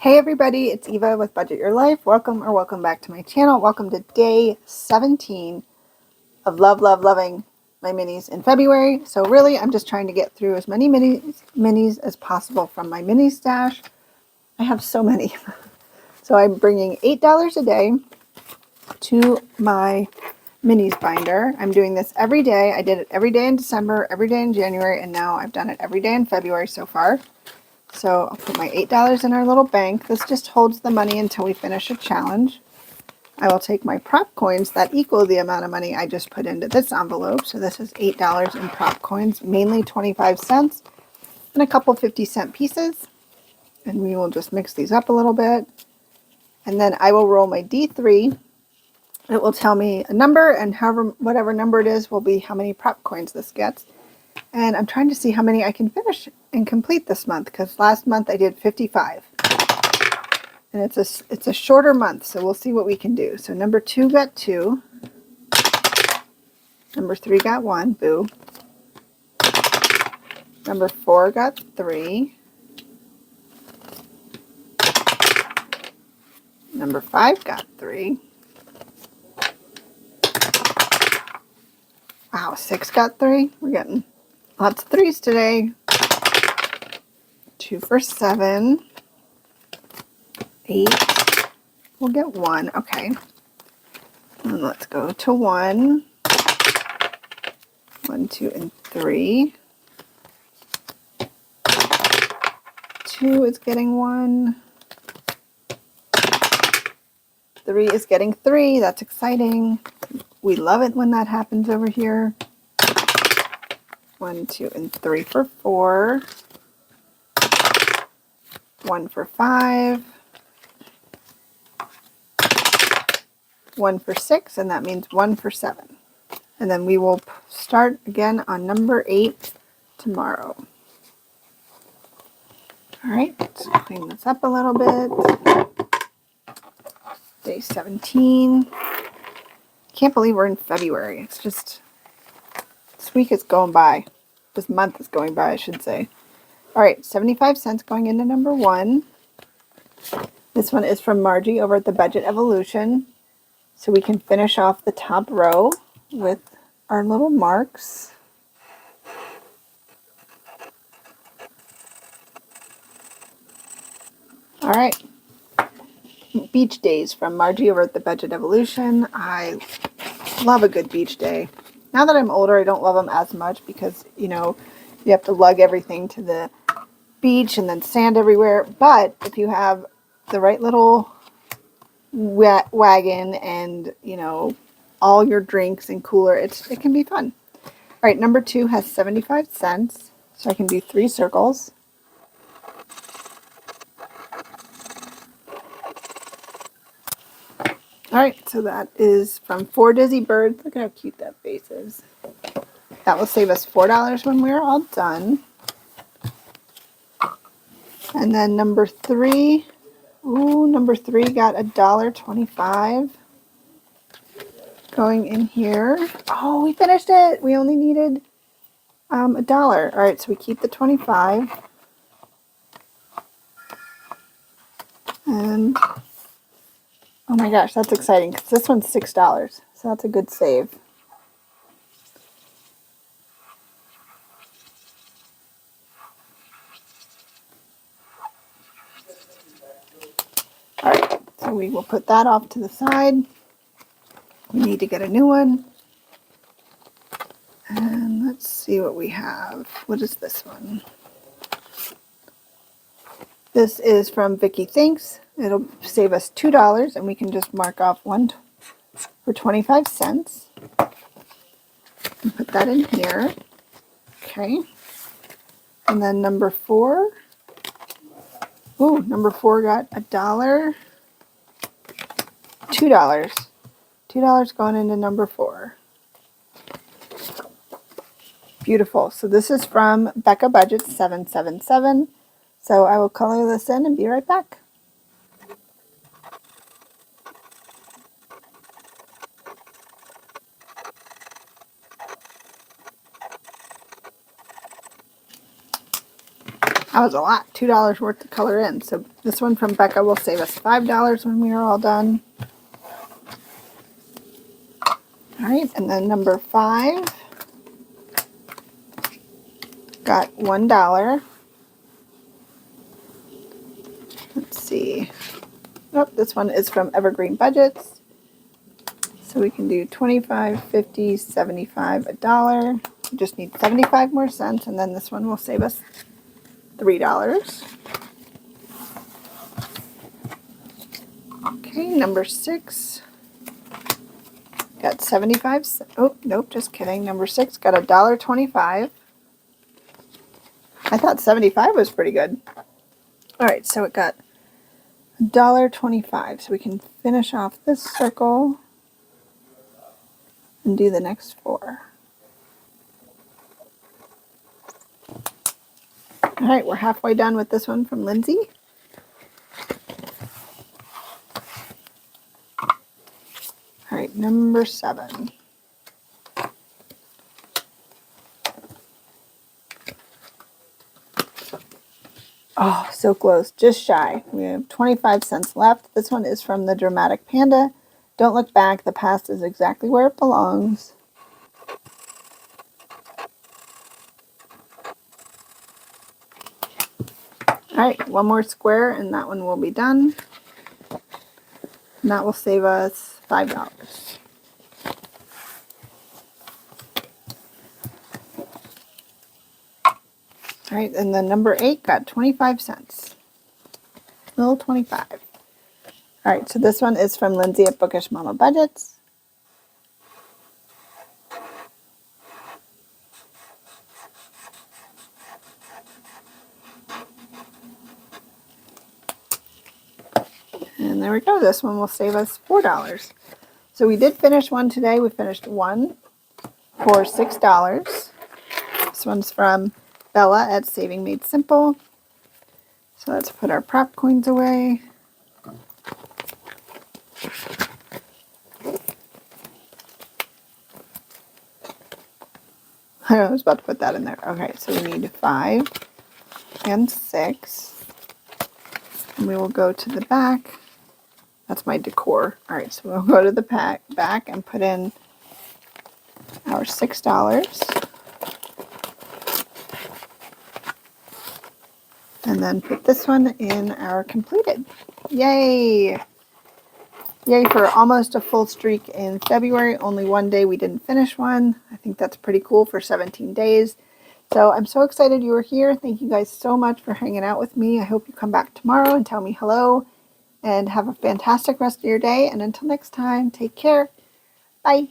Hey everybody, it's Eva with Budget Your Life. Welcome back to my channel. Welcome to day 17 of loving my minis in February. So really, I'm just trying to get through as many minis as possible from my mini stash. I have so many. So I'm bringing $8 a day to my minis binder. I'm doing this every day. I did it every day in December, every day in January, and now I've done it every day in February so far. So I'll put my $8 in our little bank. This just holds the money until we finish a challenge. I will take my prop coins that equal the amount of money I just put into this envelope. So this is $8 in prop coins, mainly 25 cents and a couple 50-cent pieces. And we will just mix these up a little bit. And then I will roll my D3. It will tell me a number, and whatever number it is will be how many prop coins this gets. And I'm trying to see how many I can finish and complete this month, because last month I did 55. And it's a shorter month, so we'll see what we can do. So number 2 got 2. Number 3 got 1. Boo. Number 4 got 3. Number 5 got 3. Wow, 6 got 3. We're getting lots of 3s today. 2 for 7. 8. We'll get 1. Okay. And let's go to 1. 1, 2, and 3. 2 is getting 1. 3 is getting 3. That's exciting. We love it when that happens over here. 1, 2, and 3 for 4. 1 for 5. 1 for 6, and that means 1 for 7. And then we will start again on number 8 tomorrow. All right, let's clean this up a little bit. Day 17. Can't believe we're in February. It's just, this week is going by. This month is going by, I should say. All right, 75 cents going into number 1. This one is from Margie over at the Budget Evolution. So we can finish off the top row with our little marks. All right. Beach days from Margie over at the Budget Evolution. I love a good beach day. Now that I'm older, I don't love them as much because, you know, you have to lug everything to the beach and then sand everywhere. But if you have the right little wagon and, you know, all your drinks and cooler, it can be fun. All right, number 2 has 75 cents. So I can do 3 circles. All right, so that is from 4 Dizzy Birds. Look at how cute that face is. That will save us $4 when we're all done. And then number 3. Ooh, number 3 got $1.25 going in here. Oh, we finished it. We only needed $1. All right, so we keep the 25. And oh my gosh, that's exciting because this one's $6. So that's a good save. All right, so we will put that off to the side. We need to get a new one. And let's see what we have. What is this one? This is from Vicky Thinks. It'll save us $2, and we can just mark off one for 25 cents. And put that in here. Okay. And then number 4. Ooh, number 4 got $1. $2. $2 going into number 4. Beautiful. So this is from Becca Budget 777. So I will color this in and be right back. That was a lot, $2 worth to color in. So this one from Becca will save us $5 when we are all done. All right, and then number 5 got $1. Let's see. Oh, this one is from Evergreen Budgets. So we can do 25, 50, 75, $1. We just need 75 more cents, and then this one will save us $3. Okay, number 6 got 75. Oh, nope, just kidding. Number 6 got $1.25. I thought 75 was pretty good. All right, so it got $1.25. So we can finish off this circle and do the next 4. All right, we're halfway done with this one from Lindsay. All right, number 7. Oh, so close, just shy. We have 25 cents left. This one is from the Dramatic Panda. Don't look back, the past is exactly where it belongs. All right, one more square and that one will be done. And that will save us $5. All right, and then number 8 got 25 cents. Little 25. All right, so this one is from Lindsay at Bookish Mama Budgets. And there we go. This one will save us $4. So we did finish one today. We finished one for $6. This one's from Bella at Saving Made Simple. So let's put our prop coins away. I was about to put that in there. Okay, so we need 5 and 6. And we will go to the back. That's my decor. All right, so we'll go to the back and put in our $6. And then put this one in our completed. Yay! Yay for almost a full streak in February. Only one day we didn't finish one. I think that's pretty cool for 17 days. So I'm so excited you were here. Thank you guys so much for hanging out with me. I hope you come back tomorrow and tell me hello. And have a fantastic rest of your day. And until next time, take care. Bye.